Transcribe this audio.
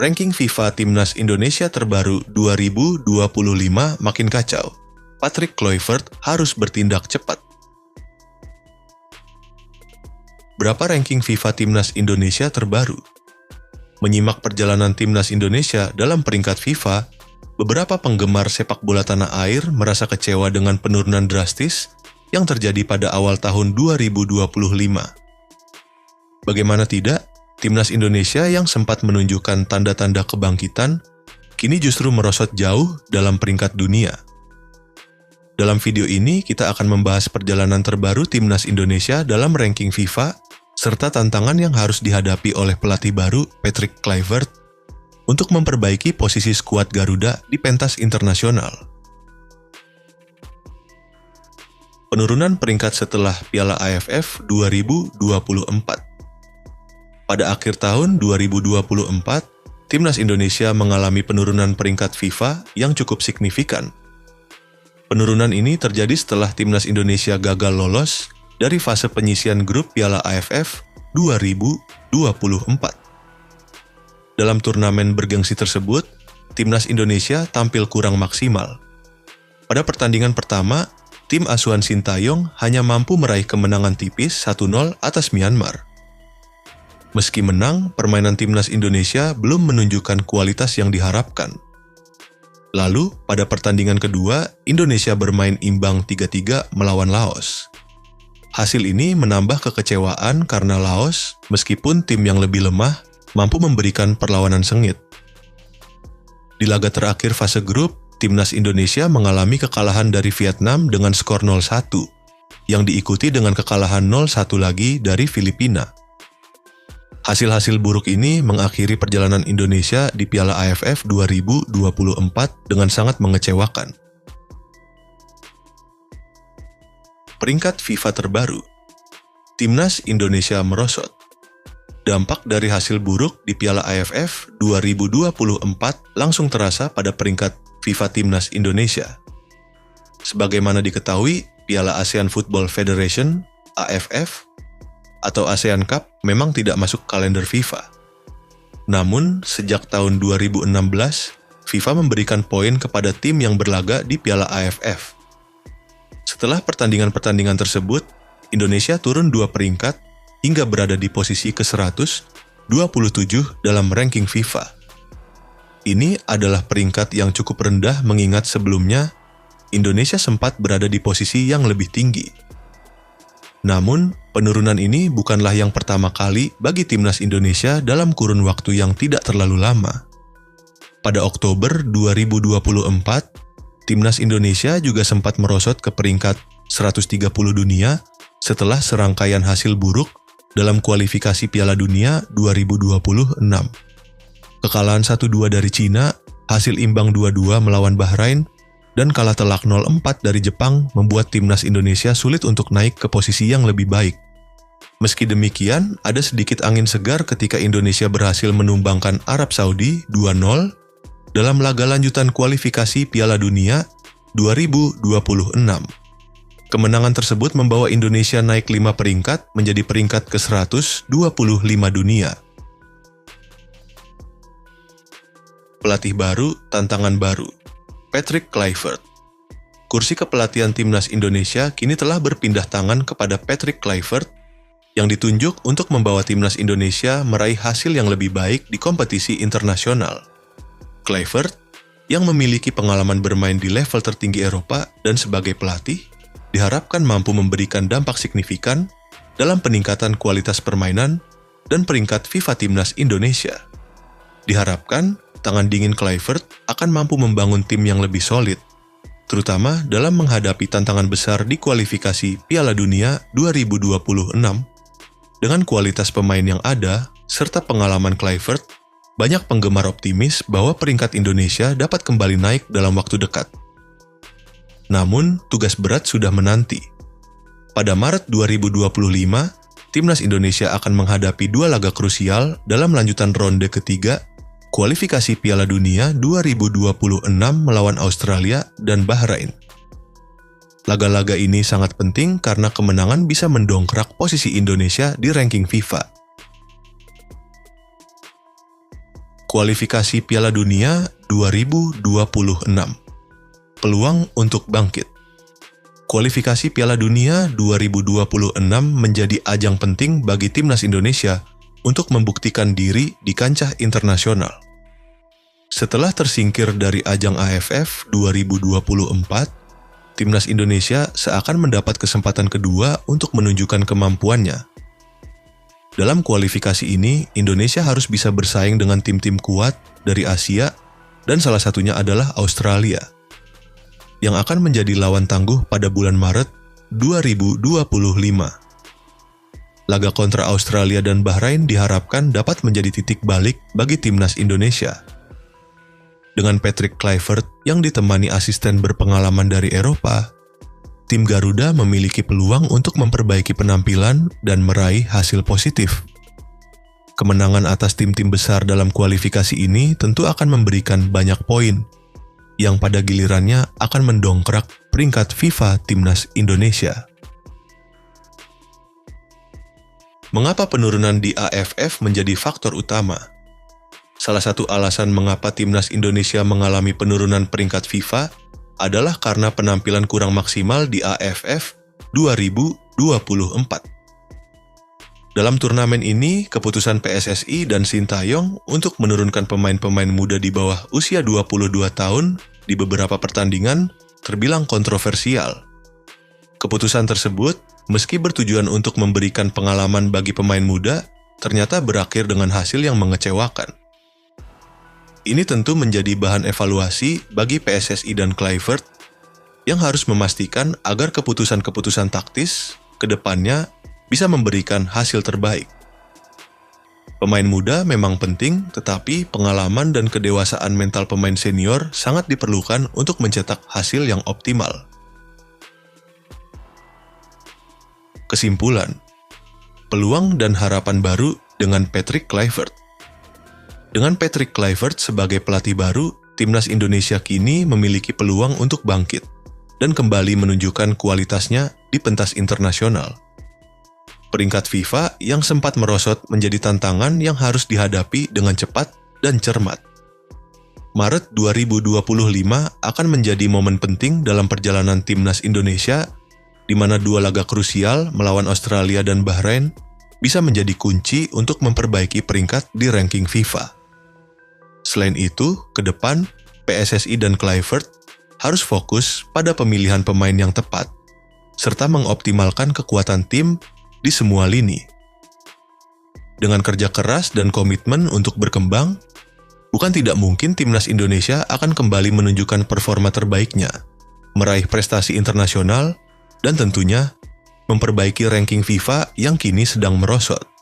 Ranking FIFA Timnas Indonesia terbaru 2025 makin kacau. Patrick Kluivert harus bertindak cepat. Berapa ranking FIFA Timnas Indonesia terbaru? Menyimak perjalanan Timnas Indonesia dalam peringkat FIFA, beberapa penggemar sepak bola tanah air merasa kecewa dengan penurunan drastis yang terjadi pada awal tahun 2025. Bagaimana tidak, Timnas Indonesia yang sempat menunjukkan tanda-tanda kebangkitan, kini justru merosot jauh dalam peringkat dunia. Dalam video ini, kita akan membahas perjalanan terbaru Timnas Indonesia dalam ranking FIFA, serta tantangan yang harus dihadapi oleh pelatih baru Patrick Kluivert untuk memperbaiki posisi skuad Garuda di pentas internasional. Penurunan peringkat setelah Piala AFF 2024. Pada akhir tahun 2024, Timnas Indonesia mengalami penurunan peringkat FIFA yang cukup signifikan. Penurunan ini terjadi setelah Timnas Indonesia gagal lolos dari fase penyisian grup Piala AFF 2024. Dalam turnamen bergengsi tersebut, Timnas Indonesia tampil kurang maksimal. Pada pertandingan pertama, tim asuhan Sintayong hanya mampu meraih kemenangan tipis 1-0 atas Myanmar. Meski menang, permainan Timnas Indonesia belum menunjukkan kualitas yang diharapkan. Lalu, pada pertandingan kedua, Indonesia bermain imbang 3-3 melawan Laos. Hasil ini menambah kekecewaan karena Laos, meskipun tim yang lebih lemah, mampu memberikan perlawanan sengit. Di laga terakhir fase grup, Timnas Indonesia mengalami kekalahan dari Vietnam dengan skor 0-1, yang diikuti dengan kekalahan 0-1 lagi dari Filipina. Hasil-hasil buruk ini mengakhiri perjalanan Indonesia di Piala AFF 2024 dengan sangat mengecewakan. Peringkat FIFA terbaru. Timnas Indonesia merosot. Dampak dari hasil buruk di Piala AFF 2024 langsung terasa pada peringkat FIFA Timnas Indonesia. Sebagaimana diketahui, Piala ASEAN Football Federation (AFF) atau ASEAN Cup memang tidak masuk kalender FIFA. Namun, sejak tahun 2016, FIFA memberikan poin kepada tim yang berlaga di Piala AFF. Setelah pertandingan-pertandingan tersebut, Indonesia turun 2 peringkat hingga berada di posisi ke-127 dalam ranking FIFA. Ini adalah peringkat yang cukup rendah mengingat sebelumnya Indonesia sempat berada di posisi yang lebih tinggi. Namun, penurunan ini bukanlah yang pertama kali bagi Timnas Indonesia dalam kurun waktu yang tidak terlalu lama. Pada Oktober 2024, Timnas Indonesia juga sempat merosot ke peringkat 130 dunia setelah serangkaian hasil buruk dalam kualifikasi Piala Dunia 2026. Kekalahan 1-2 dari Cina, hasil imbang 2-2 melawan Bahrain, dan kalah telak 0-4 dari Jepang membuat Timnas Indonesia sulit untuk naik ke posisi yang lebih baik. Meski demikian, ada sedikit angin segar ketika Indonesia berhasil menumbangkan Arab Saudi 2-0 dalam laga lanjutan kualifikasi Piala Dunia 2026. Kemenangan tersebut membawa Indonesia naik 5 peringkat menjadi peringkat ke-125 dunia. Pelatih baru, tantangan baru. Patrick Kluivert. Kursi kepelatihan Timnas Indonesia kini telah berpindah tangan kepada Patrick Kluivert yang ditunjuk untuk membawa Timnas Indonesia meraih hasil yang lebih baik di kompetisi internasional. Kluivert, yang memiliki pengalaman bermain di level tertinggi Eropa dan sebagai pelatih, diharapkan mampu memberikan dampak signifikan dalam peningkatan kualitas permainan dan peringkat FIFA Timnas Indonesia. Diharapkan, tangan dingin Kluivert akan mampu membangun tim yang lebih solid, terutama dalam menghadapi tantangan besar di kualifikasi Piala Dunia 2026. Dengan kualitas pemain yang ada, serta pengalaman Kluivert, banyak penggemar optimis bahwa peringkat Indonesia dapat kembali naik dalam waktu dekat. Namun, tugas berat sudah menanti. Pada Maret 2025, Timnas Indonesia akan menghadapi 2 laga krusial dalam lanjutan ronde ketiga kualifikasi Piala Dunia 2026 melawan Australia dan Bahrain. Laga-laga ini sangat penting karena kemenangan bisa mendongkrak posisi Indonesia di ranking FIFA. Kualifikasi Piala Dunia 2026. Peluang untuk bangkit. Kualifikasi Piala Dunia 2026 menjadi ajang penting bagi timnas Indonesia untuk membuktikan diri di kancah internasional. Setelah tersingkir dari ajang AFF 2024, timnas Indonesia seakan mendapat kesempatan kedua untuk menunjukkan kemampuannya. Dalam kualifikasi ini, Indonesia harus bisa bersaing dengan tim-tim kuat dari Asia dan salah satunya adalah Australia, yang akan menjadi lawan tangguh pada bulan Maret 2025. Laga kontra Australia dan Bahrain diharapkan dapat menjadi titik balik bagi timnas Indonesia. Dengan Patrick Kluivert yang ditemani asisten berpengalaman dari Eropa, tim Garuda memiliki peluang untuk memperbaiki penampilan dan meraih hasil positif. Kemenangan atas tim-tim besar dalam kualifikasi ini tentu akan memberikan banyak poin, yang pada gilirannya akan mendongkrak peringkat FIFA Timnas Indonesia. Mengapa penurunan di AFF menjadi faktor utama? Salah satu alasan mengapa Timnas Indonesia mengalami penurunan peringkat FIFA adalah karena penampilan kurang maksimal di AFF 2024. Dalam turnamen ini, keputusan PSSI dan Sintayong untuk menurunkan pemain-pemain muda di bawah usia 22 tahun di beberapa pertandingan terbilang kontroversial. Keputusan tersebut, meski bertujuan untuk memberikan pengalaman bagi pemain muda, ternyata berakhir dengan hasil yang mengecewakan. Ini tentu menjadi bahan evaluasi bagi PSSI dan Kluivert yang harus memastikan agar keputusan-keputusan taktis ke depannya bisa memberikan hasil terbaik. Pemain muda memang penting, tetapi pengalaman dan kedewasaan mental pemain senior sangat diperlukan untuk mencetak hasil yang optimal. Kesimpulan, peluang dan harapan baru dengan Patrick Kluivert. Dengan Patrick Kluivert sebagai pelatih baru, timnas Indonesia kini memiliki peluang untuk bangkit dan kembali menunjukkan kualitasnya di pentas internasional. Peringkat FIFA yang sempat merosot menjadi tantangan yang harus dihadapi dengan cepat dan cermat. Maret 2025 akan menjadi momen penting dalam perjalanan timnas Indonesia, di mana dua laga krusial melawan Australia dan Bahrain bisa menjadi kunci untuk memperbaiki peringkat di ranking FIFA. Selain itu, ke depan, PSSI dan Kluivert harus fokus pada pemilihan pemain yang tepat, serta mengoptimalkan kekuatan tim di semua lini. Dengan kerja keras dan komitmen untuk berkembang, bukan tidak mungkin timnas Indonesia akan kembali menunjukkan performa terbaiknya, meraih prestasi internasional, dan tentunya memperbaiki ranking FIFA yang kini sedang merosot.